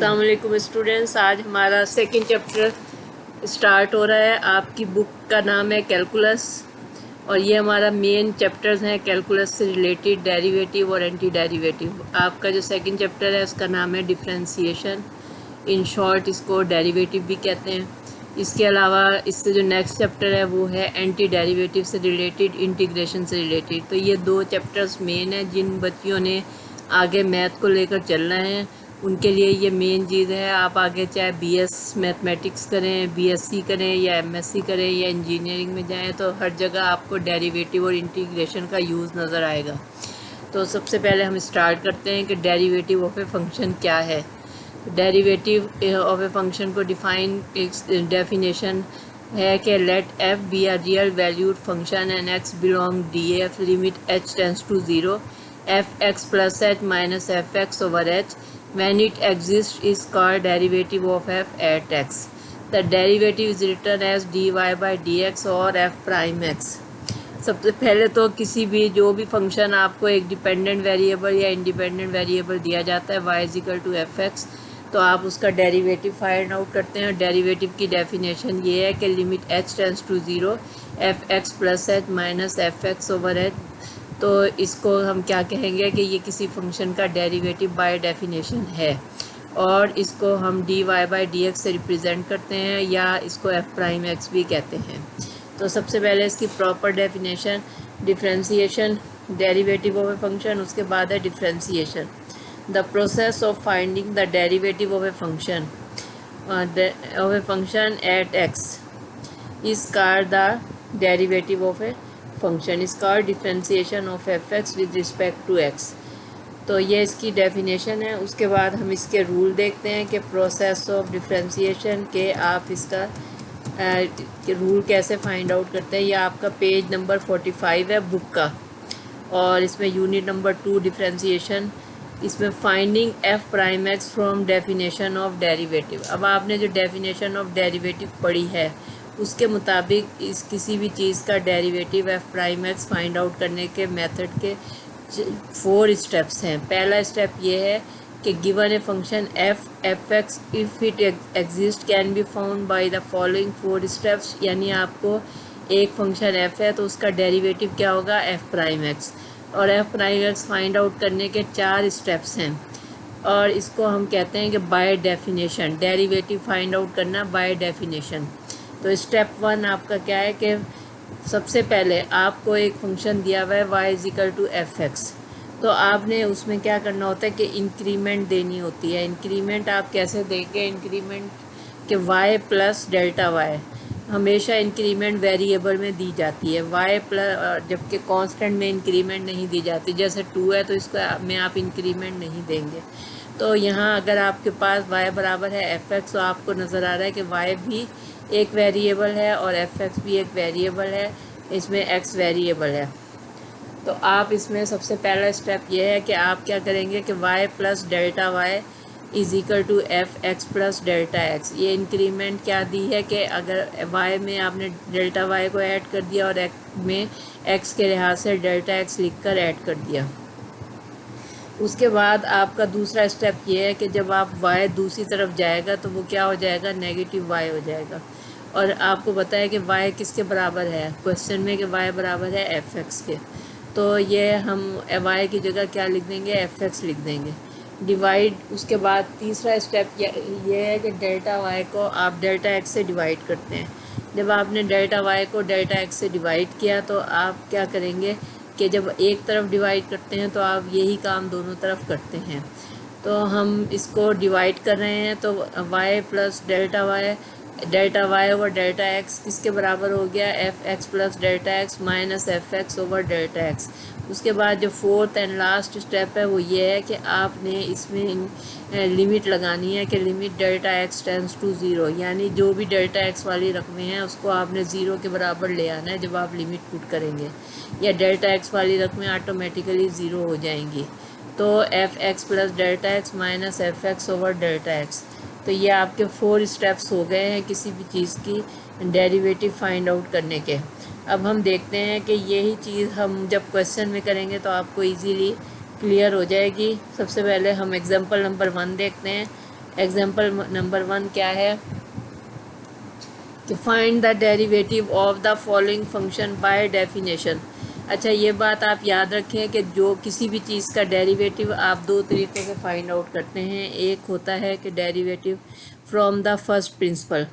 अस्सलाम वालेकुम स्टूडेंट्स। आज हमारा सेकंड चैप्टर स्टार्ट हो रहा है। आपकी बुक का नाम है कैलकुलस और ये हमारा मेन चैप्टर्स हैं कैलकुलस से रिलेटेड, डेरिवेटिव और एंटी डेरिवेटिव। आपका जो सेकंड चैप्टर है उसका नाम है डिफरेंशिएशन, इन शॉर्ट इसको डेरिवेटिव भी कहते हैं। इसके अलावा इससे जो नेक्स्ट चैप्टर है वो है एंटी डेरिवेटिव से रिलेटेड, इंटीग्रेशन से रिलेटेड। तो ये दो चैप्टर्स मेन हैं। जिन बच्चियों ने आगे मैथ को लेकर चलना है उनके लिए ये मेन चीज़ है। आप आगे चाहे बीएस मैथमेटिक्स करें, बीएससी करें या एमएससी करें या इंजीनियरिंग में जाएं, तो हर जगह आपको डेरिवेटिव और इंटीग्रेशन का यूज़ नज़र आएगा। तो सबसे पहले हम स्टार्ट करते हैं कि डेरिवेटिव ऑफ ए फंक्शन क्या है। डेरिवेटिव ऑफ ए फंक्शन को डेफिनेशन है कि let F be a real valued function and X belong D F limit H tends to 0 F x plus H minus F x over H when it exists is called derivative of f at x. The derivative is written as dy by dx और f prime x. सबसे पहले तो किसी भी जो भी function आपको एक डिपेंडेंट वेरिएबल या इंडिपेंडेंट वेरिएबल दिया जाता है y is equal to F X, तो आप उसका डेरिवेटिव फाइंड आउट करते हैं। डेरिवेटिव की डेफिनेशन ये है कि limit h tends to 0 F x plus H minus F x over H. तो इसको हम क्या कहेंगे कि ये किसी फंक्शन का डेरिवेटिव बाय डेफिनेशन है और इसको हम D Y by D X से रिप्रेजेंट करते हैं या इसको एफ प्राइम एक्स भी कहते हैं। तो सबसे पहले इसकी proper definition, differentiation, derivative of a function, उसके बाद है differentiation. The process of finding the derivative of a function at X is called the derivative of a function is called differentiation of F X with respect to X. तो ये इसकी definition है। उसके बाद हम इसके रूल देखते हैं कि प्रोसेस ऑफ डिफरेंशिएशन के आप इसका रूल कैसे फाइंड आउट करते हैं। यह आपका पेज नंबर 45 है बुक का और इसमें यूनिट नंबर 2 डिफरेंशिएशन, इसमें finding F prime x from definition of derivative. अब आपने जो डेफिनेशन ऑफ डेरिवेटिव पढ़ी है उसके मुताबिक इस किसी भी चीज़ का derivative F prime x find out करने के मेथड के 4 स्टेप्स हैं। पहला स्टेप ये है कि given a function F x if it exist can be found by the following 4 steps. यानी आपको एक फंक्शन एफ है तो उसका डेरिवेटिव क्या होगा, एफ प्राइम एक्स, और F prime x find out करने के 4 स्टेप्स हैं और इसको हम कहते हैं कि by definition, derivative find out करना बाय डेफिनेशन। तो स्टेप 1 आपका क्या है कि सबसे पहले आपको एक फंक्शन दिया हुआ है y is equal to F X, तो आपने उसमें क्या करना होता है कि इंक्रीमेंट देनी होती है। इंक्रीमेंट आप कैसे देंगे, इंक्रीमेंट के y प्लस डेल्टा y, हमेशा इंक्रीमेंट वेरिएबल में दी जाती है y प्लस, जबकि कांस्टेंट में इंक्रीमेंट नहीं दी जाती। जैसे 2 है तो इसको में आप इंक्रीमेंट नहीं देंगे। तो यहाँ अगर आपके पास y बराबर है एफ एक्स, तो आपको नज़र आ रहा है कि y भी एक वेरिएबल है और एफ एक्स भी एक वेरिएबल है, इसमें एक्स वेरिएबल है। तो आप इसमें सबसे पहला स्टेप ये है कि आप क्या करेंगे कि y plus delta y is equal to F x plus delta X. ये इंक्रीमेंट क्या दी है कि अगर y में आपने डेल्टा y को ऐड कर दिया और x में x के लिहाज से डेल्टा x लिख कर ऐड कर दिया। उसके बाद आपका दूसरा स्टेप ये है कि जब आप y दूसरी तरफ जाएगा तो वो क्या हो जाएगा, नेगेटिव y हो जाएगा। और आपको बताया कि y किसके बराबर है क्वेश्चन में, कि y बराबर है एफ एक्स के, तो ये हम y की जगह क्या लिख देंगे, एफ एक्स लिख देंगे। डिवाइड, उसके बाद तीसरा स्टेप ये है कि डेल्टा y को आप डेल्टा x से डिवाइड करते हैं। जब आपने डेल्टा y को डेल्टा x से डिवाइड किया तो आप क्या करेंगे कि जब एक तरफ डिवाइड करते हैं तो आप यही काम दोनों तरफ करते हैं। तो हम इसको डिवाइड कर रहे हैं तो y plus delta y over delta x किसके बराबर हो गया, F x plus delta x minus F x over delta x। उसके बाद जो फोर्थ एंड लास्ट स्टेप है वो ये है कि आपने इसमें लिमिट लगानी है कि limit delta x tends to 0, यानी जो भी डेल्टा x वाली रकमें हैं उसको आपने 0 के बराबर ले आना है जब आप लिमिट पुट करेंगे, या डेल्टा x वाली रकमें ऑटोमेटिकली 0 हो जाएंगी। तो F x plus delta x minus F x over delta x। तो ये आपके 4 स्टेप्स हो गए हैं किसी भी चीज़ की डेरिवेटिव फाइंड आउट करने के। अब हम देखते हैं कि यही चीज़ हम जब क्वेश्चन में करेंगे तो आपको इजीली क्लियर हो जाएगी। सबसे पहले हम एग्जांपल नंबर 1 देखते हैं। एग्जाम्पल नंबर 1 क्या है कि find the derivative of the following function by definition. अच्छा, ये बात आप याद रखें कि जो किसी भी चीज़ का डेरिवेटिव आप दो तरीक़ों से फाइंड आउट करते हैं। एक होता है कि derivative from the first principle,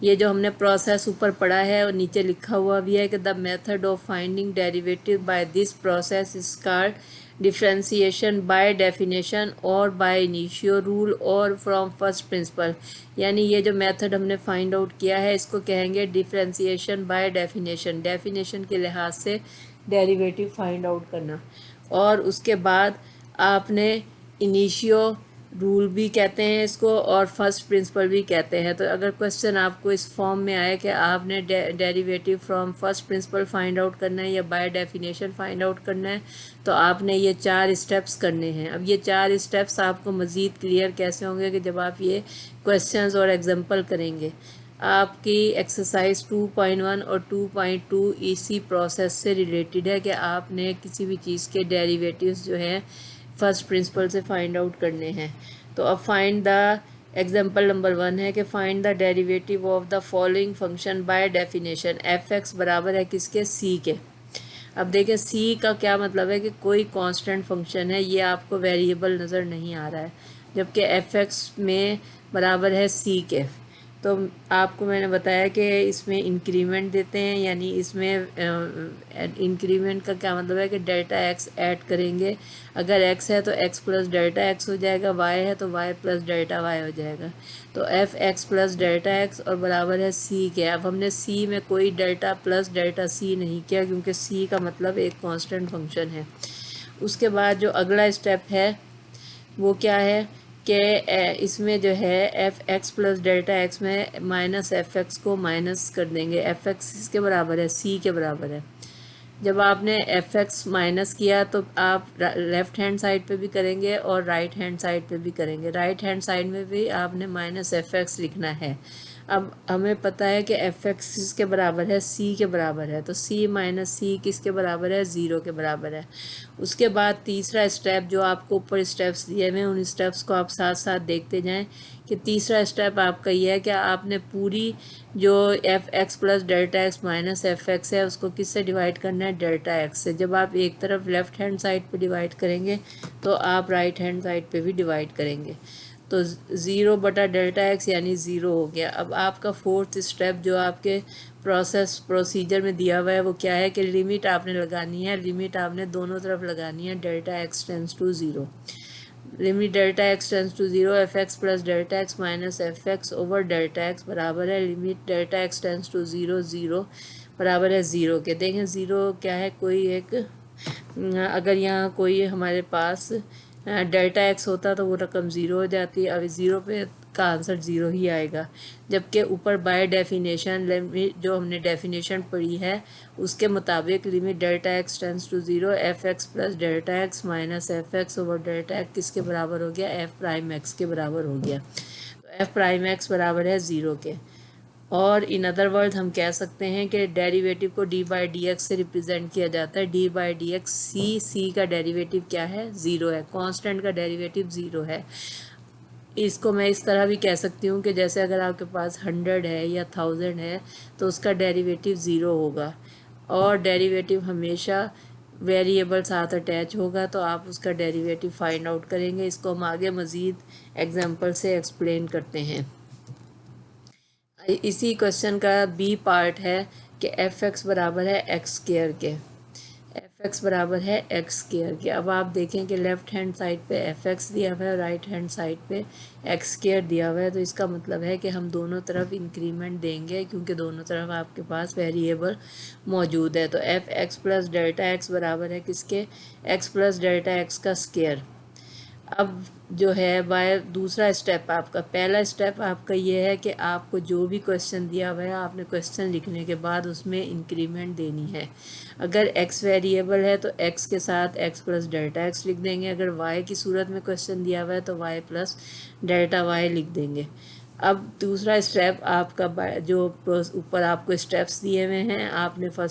ये जो हमने प्रोसेस ऊपर पढ़ा है और नीचे लिखा हुआ भी है कि the method of finding derivative by this process is called differentiation by definition और बाय इनिशियो रूल और फ्रॉम फर्स्ट प्रिंसिपल। यानी ये जो मेथड हमने फाइंड आउट किया है इसको कहेंगे डिफ्रेंसिएशन बाय डेफिनेशन, डेफिनेशन के लिहाज से डेरिवेटिव फाइंड आउट करना। और उसके बाद आपने इनिशियो रूल भी कहते हैं इसको और फर्स्ट प्रिंसिपल भी कहते हैं। तो अगर क्वेश्चन आपको इस फॉर्म में आए कि आपने derivative from first principal find out करना है या बाय डेफिनेशन फाइंड आउट करना है, तो आपने ये 4 स्टेप्स करने हैं। अब ये 4 स्टेप्स आपको मज़ीद क्लियर कैसे होंगे कि जब आप ये क्वेश्चंस और एग्जांपल करेंगे। आपकी एक्सरसाइज 2.1 और 2.2 इसी प्रोसेस से रिलेटेड है कि आपने किसी भी चीज़ के डेरिवेटिव्स जो हैं फर्स्ट प्रिंसिपल से फाइंड आउट करने हैं। तो अब फाइंड द एग्जाम्पल नंबर 1 है कि find the derivative of the following function by definition. F x बराबर है किसके, सी के। अब देखिए सी का क्या मतलब है कि कोई कांस्टेंट फंक्शन है, ये आपको वेरिएबल नज़र नहीं आ रहा है, जबकि एफ एक्स में बराबर है सी के। तो आपको मैंने बताया कि इसमें इंक्रीमेंट देते हैं, यानी इसमें इंक्रीमेंट का क्या मतलब है कि डेल्टा एक्स ऐड करेंगे। अगर एक्स है तो एक्स प्लस डेल्टा एक्स हो जाएगा, वाई है तो वाई प्लस डेल्टा वाई हो जाएगा। तो F x plus delta x और बराबर है सी के। अब हमने सी में कोई डेल्टा प्लस डेल्टा सी नहीं किया क्योंकि सी का मतलब एक कांस्टेंट फंक्शन है। उसके बाद जो अगला स्टेप है वो क्या है कि इसमें जो है F x plus delta x में माइनस एफ एक्स को माइनस कर देंगे। एफ एक्स इसके बराबर है, सी के बराबर है। जब आपने एफ एक्स माइनस किया तो आप लेफ़्ट हैंड साइड पे भी करेंगे और राइट हैंड साइड पे भी करेंगे। राइट हैंड साइड में भी आपने माइनस एफ एक्स लिखना है। अब हमें पता है कि एफ एक्स किसके बराबर है, सी के बराबर है। तो सी माइनस सी किसके बराबर है, ज़ीरो के बराबर है। उसके बाद तीसरा स्टेप, जो आपको ऊपर स्टेप्स दिए हुए हैं उन स्टेप्स को आप साथ साथ देखते जाएं कि तीसरा स्टेप आपका ये है कि आपने पूरी जो F x plus delta x minus F x है उसको किससे डिवाइड करना है, डेल्टा एक्स से। जब आप एक तरफ लेफ़्ट हैंड साइड पे डिवाइड करेंगे तो आप राइट हैंड साइड पे भी डिवाइड करेंगे। तो 0 बटा डेल्टा एक्स यानी 0 हो गया। अब आपका फोर्थ स्टेप जो आपके प्रोसीजर में दिया हुआ है वो क्या है कि लिमिट आपने लगानी है। लिमिट आपने दोनों तरफ लगानी है, delta x tends to 0। Limit delta x tends to 0 F x plus delta x minus F x over delta x बराबर है limit delta x tends to 0 0 बराबर है 0 के। देखें 0 क्या है, कोई एक अगर यहाँ कोई हमारे पास डेल्टा एक्स होता तो वो रकम 0 हो जाती है। अब 0 पे का आंसर 0 ही आएगा। जबकि ऊपर बाय डेफिनेशन लिमिट जो हमने डेफिनेशन पढ़ी है उसके मुताबिक limit delta x tends to 0 F x plus delta x minus F x over delta x किसके बराबर हो गया, एफ प्राइम एक्स के बराबर हो गया। तो एफ प्राइम एक्स बराबर है 0 के। और इन अदर वर्ड हम कह सकते हैं कि डेरिवेटिव को डी बाई डी एक्स से रिप्रेजेंट किया जाता है। डी बाई डी एक्स, सी का डेरिवेटिव क्या है, 0 है। कांस्टेंट का डेरिवेटिव 0 है। इसको मैं इस तरह भी कह सकती हूँ कि जैसे अगर आपके पास 100 है या 1000 है तो उसका डेरिवेटिव 0 होगा। और डेरिवेटिव हमेशा वेरिएबल साथ अटैच होगा तो आप उसका डेरिवेटिव फाइंड आउट करेंगे। इसको हम आगे मज़ीद एग्जांपल से एक्सप्लेन करते हैं। इसी क्वेश्चन का बी पार्ट है कि एफ एक्स बराबर है एक्स स्क्वायर के। एफ एक्स बराबर है एक्स स्क्वायर के। अब आप देखें कि लेफ़्ट हैंड साइड पे एफ एक्स दिया हुआ है और राइट हैंड साइड पे एक्स स्क्वायर दिया हुआ है। तो इसका मतलब है कि हम दोनों तरफ इंक्रीमेंट देंगे क्योंकि दोनों तरफ आपके पास वेरिएबल मौजूद है। तो F x plus delta x बराबर है किसके, एक्स प्लस डेल्टा एक्स का स्क्वायर। अब जो है बाय दूसरा स्टेप आपका, पहला स्टेप आपका ये है कि आपको जो भी क्वेश्चन दिया हुआ है आपने क्वेश्चन लिखने के बाद उसमें इंक्रीमेंट देनी है। अगर एक्स वेरिएबल है तो एक्स के साथ एक्स प्लस डेल्टा एक्स लिख देंगे। अगर वाई की सूरत में क्वेश्चन दिया हुआ है तो वाई प्लस डेल्टा वाई लिख देंगे। अब दूसरा स्टेप आपका जो ऊपर आपको स्टेप्स दिए हुए हैं आपने फर्स्ट